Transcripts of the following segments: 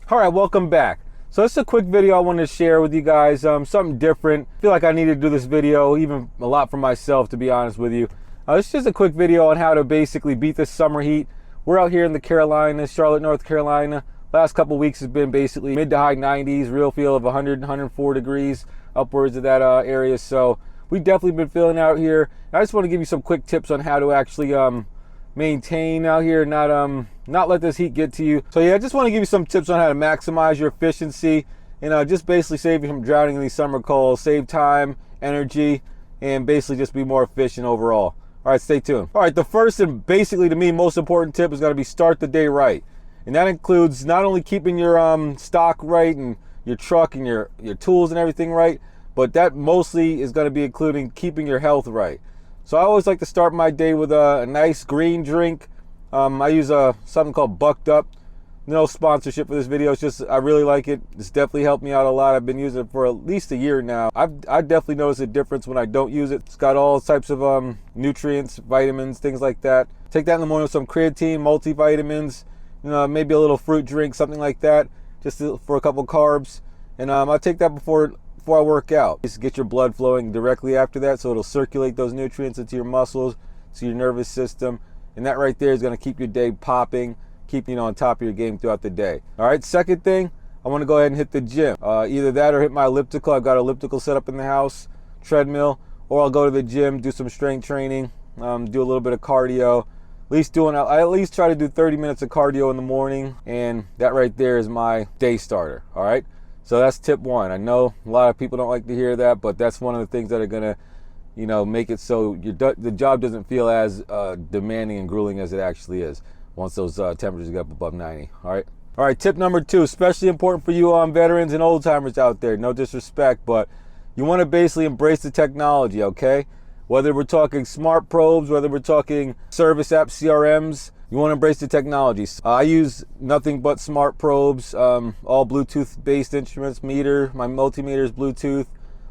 All right, welcome back. So this is a quick video I wanted to share with you guys, something different. I feel like I need to do this video, even a lot for myself, to be honest with you. It's just a quick video on how to basically beat this summer heat. We're out here in the Carolinas, Charlotte, North Carolina. Last couple weeks has been basically mid to high 90s, real feel of 100, 104 degrees, upwards of that area. So we definitely been feeling out here. I just want to give you some quick tips on how to actually maintain out here, not let this heat get to you. So yeah, I just want to give you some tips on how to maximize your efficiency and just basically save you from drowning in these summer colds, save time, energy, and basically just be more efficient overall. All right, stay tuned. All right, the first and basically to me most important tip is going to be start the day right. And that includes not only keeping your stock right and your truck and your tools and everything right, but that mostly is going to be including keeping your health right. So I always like to start my day with a nice green drink. I use something called Bucked Up. No sponsorship for this video. It's just I really like it. It's definitely helped me out a lot. I've been using it for at least a year now. I definitely notice a difference when I don't use it. It's got all types of nutrients, vitamins, things like that. Take that in the morning with some creatine, multivitamins, maybe a little fruit drink, something like that, just for a couple carbs. And I take that before I work out. Just get your blood flowing directly after that, so it'll circulate those nutrients into your muscles, to your nervous system. And that right there is going to keep your day popping, keep on top of your game throughout the day. All right, second thing, I want to go ahead and hit the gym. Either that or hit my elliptical. I've got an elliptical set up in the house, treadmill, or I'll go to the gym, do some strength training, do a little bit of cardio. I at least try to do 30 minutes of cardio in the morning, and that right there is my day starter. All right, so that's tip one. I know a lot of people don't like to hear that, but that's one of the things that are gonna make it so the job doesn't feel as demanding and grueling as it actually is once those temperatures get up above 90. All right, tip number two, especially important for you veterans and old timers out there. No disrespect, but you want to basically embrace the technology, okay? Whether we're talking smart probes, whether we're talking service app CRMs, you want to embrace the technology. I use nothing but smart probes, all Bluetooth based instruments, my multimeter is Bluetooth.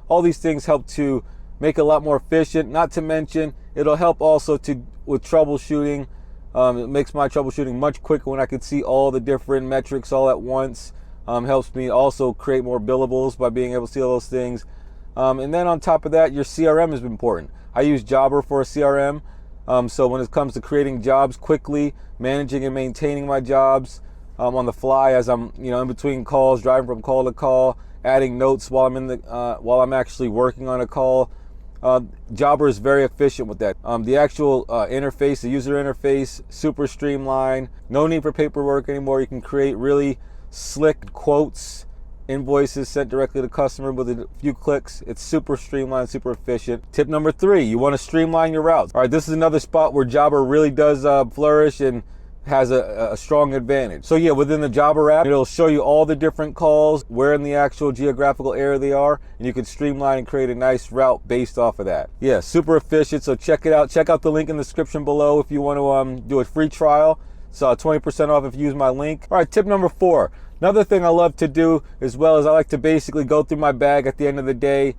All these things help to make it a lot more efficient. Not to mention, it'll help also with troubleshooting. It makes my troubleshooting much quicker when I can see all the different metrics all at once. Helps me also create more billables by being able to see all those things. And then on top of that, your CRM is important. I use Jobber for a CRM. So when it comes to creating jobs quickly, managing and maintaining my jobs on the fly as I'm in between calls, driving from call to call, adding notes while I'm actually working on a call. Jobber is very efficient with that. The actual interface, the user interface, super streamlined. No need for paperwork anymore. You can create really slick quotes, invoices sent directly to the customer with a few clicks. It's super streamlined, super efficient. Tip number three, you want to streamline your routes. All right, this is another spot where Jobber really does flourish and has a strong advantage. So yeah, within the Jobber app, it'll show you all the different calls, where in the actual geographical area they are, and you can streamline and create a nice route based off of that. Yeah, super efficient, so check it out. Check out the link in the description below if you want to do a free trial. So 20% off if you use my link. All right, tip number four. Another thing I love to do as well is I like to basically go through my bag at the end of the day,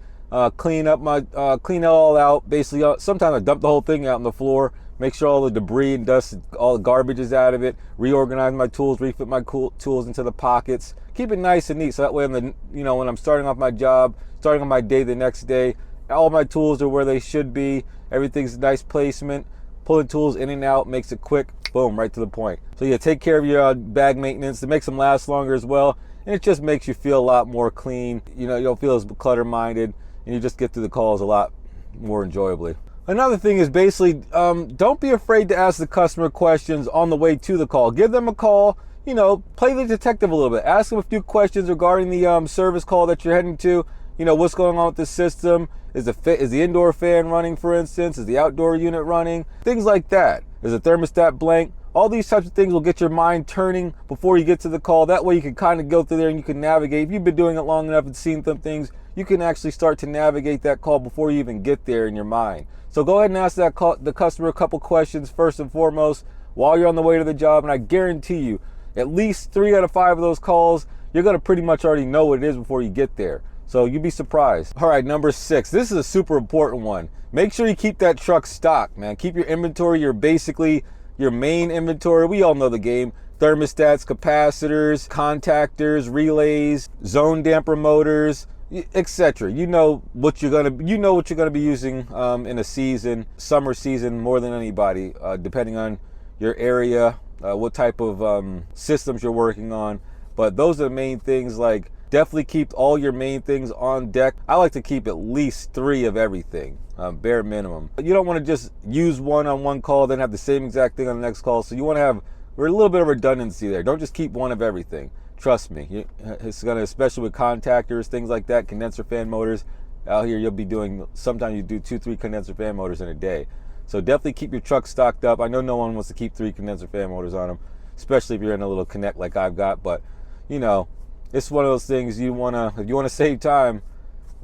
clean it all out. Basically, sometimes I dump the whole thing out on the floor, make sure all the debris and dust, all the garbage is out of it, reorganize my tools, refit my tools into the pockets, keep it nice and neat. So that way, when I'm starting off my job, starting on my day the next day, all my tools are where they should be. Everything's nice placement. Pulling tools in and out makes it quick, boom, right to the point. So yeah, take care of your bag maintenance. It makes them last longer as well, and it just makes you feel a lot more clean. You don't feel as clutter-minded, and you just get through the calls a lot more enjoyably. Another thing is basically, don't be afraid to ask the customer questions on the way to the call. Give them a call, play the detective a little bit. Ask them a few questions regarding the service call that you're heading to. What's going on with the system? Is the indoor fan running, for instance? Is the outdoor unit running? Things like that. Is the thermostat blank? All these types of things will get your mind turning before you get to the call. That way you can kind of go through there and you can navigate. If you've been doing it long enough and seen some things, you can actually start to navigate that call before you even get there in your mind. So go ahead and ask the customer a couple questions first and foremost while you're on the way to the job, and I guarantee you, at least 3 out of 5 of those calls, you're gonna pretty much already know what it is before you get there. So you'd be surprised. All right, number 6. This is a super important one. Make sure you keep that truck stocked, man. Keep your inventory, your basically your main inventory. We all know the game. Thermostats, capacitors, contactors, relays, zone damper motors, etc. You know what you're gonna be using in a season, summer season, more than anybody, depending on your area, what type of systems you're working on. But those are the main things. Like, definitely keep all your main things on deck. I like to keep at least 3 of everything, bare minimum. You don't want to just use one on one call, then have the same exact thing on the next call. So you want to have a little bit of redundancy there. Don't just keep one of everything. Trust me, it's gonna, especially with contactors, things like that, condenser fan motors. Out here, you'll be doing, sometimes you do 2-3 condenser fan motors in a day. So definitely keep your truck stocked up. I know no one wants to keep 3 condenser fan motors on them, especially if you're in a little connect like I've got. But you know, it's one of those things if you wanna save time,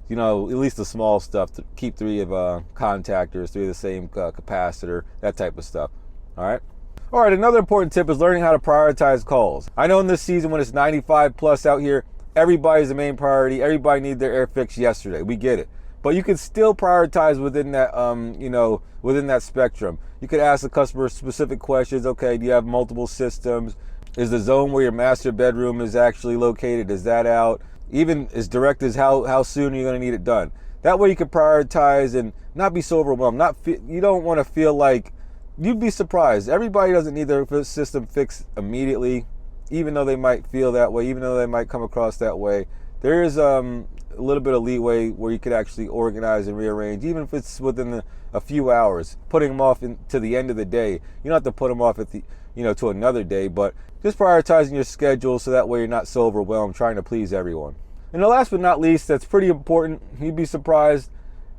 you know, at least the small stuff. To keep 3 of contactors, 3 of the same capacitor, that type of stuff. All right. All right, another important tip is learning how to prioritize calls. I know in this season when it's 95 plus out here, everybody's the main priority. Everybody needs their air fixed yesterday. We get it. But you can still prioritize within that, within that spectrum. You could ask the customer specific questions. Okay, do you have multiple systems? Is the zone where your master bedroom is actually located, is that out? Even as direct as how soon are you going to need it done? That way you can prioritize and not be so overwhelmed. You don't want to feel like, you'd be surprised. Everybody doesn't need their system fixed immediately, even though they might feel that way, even though they might come across that way. There is a little bit of leeway where you could actually organize and rearrange, even if it's within a few hours. Putting them off to the end of the day. You don't have to put them off at the, to another day, but just prioritizing your schedule so that way you're not so overwhelmed trying to please everyone. And the last but not least, that's pretty important. You'd be surprised.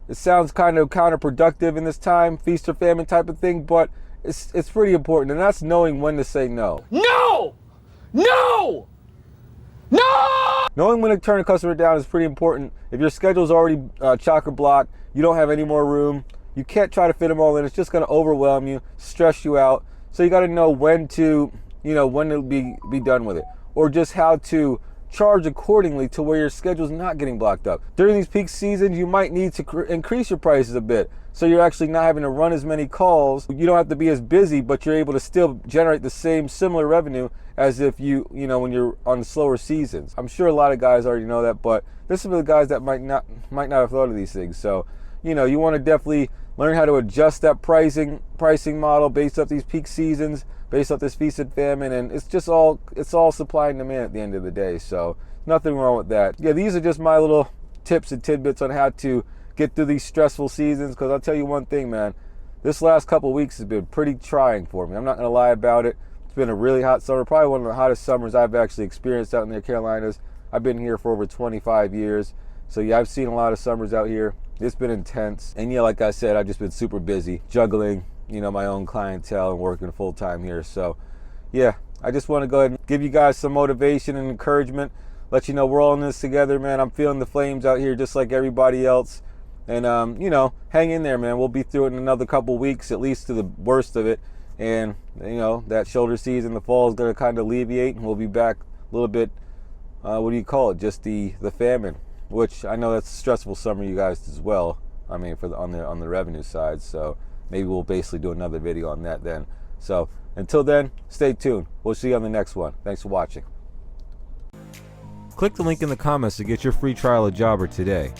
It sounds kind of counterproductive in this time, feast or famine type of thing, but it's pretty important, and that's knowing when to say no. No! No! No! Knowing when to turn a customer down is pretty important. If your schedule's already chock-a-block, you don't have any more room, you can't try to fit them all in, it's just going to overwhelm you, stress you out. So you got to know when to, when to be done with it, or just how to charge accordingly to where your schedule's not getting blocked up. During these peak seasons, you might need to increase your prices a bit, so you're actually not having to run as many calls. You don't have to be as busy, but you're able to still generate the similar revenue as if when you're on slower seasons. I'm sure a lot of guys already know that, but this is for the guys that might not have thought of these things. So, you want to definitely learn how to adjust that pricing model based off these peak seasons, based off this feast and famine, and it's all supply and demand at the end of the day. So nothing wrong with that. Yeah, these are just my little tips and tidbits on how to get through these stressful seasons, because I'll tell you one thing, man, this last couple of weeks has been pretty trying for me. I'm not gonna lie about it. It's been a really hot summer, probably one of the hottest summers I've actually experienced out in the Carolinas. I've been here for over 25 years, so yeah, I've seen a lot of summers out here. It's been intense, and yeah, like I said, I've just been super busy juggling my own clientele and working full time here. So yeah, I just want to go ahead and give you guys some motivation and encouragement, let you know we're all in this together, man. I'm feeling the flames out here just like everybody else, and hang in there, man. We'll be through it in another couple weeks, at least to the worst of it, and that shoulder season, the fall, is going to kind of alleviate, and we'll be back a little bit, just the famine, which I know that's a stressful summer you guys as well. I mean, on the revenue side. So maybe we'll basically do another video on that then. So until then, stay tuned. We'll see you on the next one. Thanks for watching. Click the link in the comments to get your free trial of Jobber today.